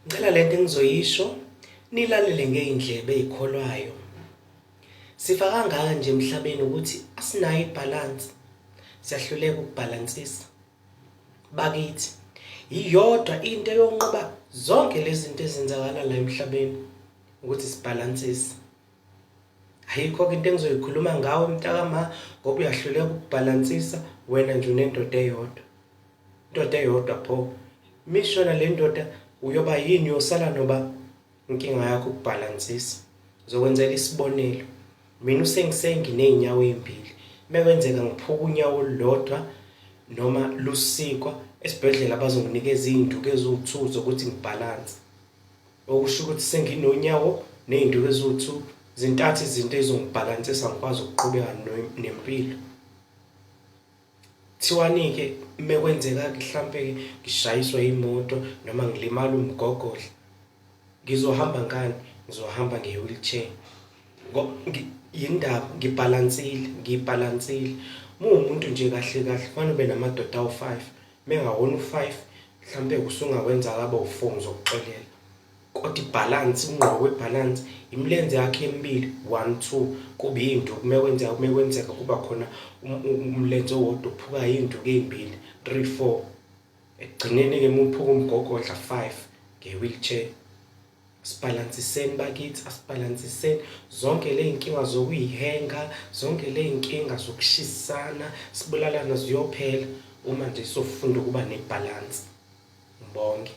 Ngicela lento engizoyisho nilalele ngeindlebe ezikholwayo. Sifa kangaka nje emhlabeni ukuthi asinayo ibalance. Siyahluleka ukubalansisa. Bakithi iyodwa into eyonqoba zonke lezi zinto ezenzakala la emhlabeni ukuthi sibalansise. Ayikho into engizoyikhuluma ngawe mntakama ngoba uyahluleka ukubalansisa wena nje unendoda eyodwa. Indoda eyodwa pho. Mishona le ndoda uyoba yini yosala noba inkinga yakho ukubalansisa. Zokwenzela isibonelo. Mina usenginey'nyawo ezimbili. Mekwenzeka ngiphuka unyawo olulodwa noma lusikwa esibhedlela bazonginikeza iy'nduku eziwu-2 zokuthi ngibalance. Okusho ukuthi senginonyawo ney'nduku eziwu-2 zintathu izinto ezongibhalansisa ngikwazi ukuqhubeka nempilo. Thiwani-ke mekwenzeka mhlampe ngishayiswa imoto noma ngilimala umgogodla. Ngizohamba ngani? Ngizohamba nge-wheelchair. Yindaba ngibalansile. Umuntu nje kahle kahle kufanele ube namadoda awu-5. Mengawona u-5 mhlampe usungakwenza kaba u-4 ngizokuxolela. Kodwa ibalance, ungqobo webalance, imilenze yakhe emibili 1 2 kube iy'nduku mekwenzeka kuba khona umlenze owodwa uphuka iy'nduku ey'mbili 3 4. Ekugcineni-ke uma uphuka umgogodla 5 nge-wheelchair. Sibalansiseni bakithi, asibalansiseni zonke ley'nkinga zokuyihenga, zonke ley'nkinga zokushisana, sibulalana ziyophela uma nje sofunda ukuba nebalance. Ngibonge.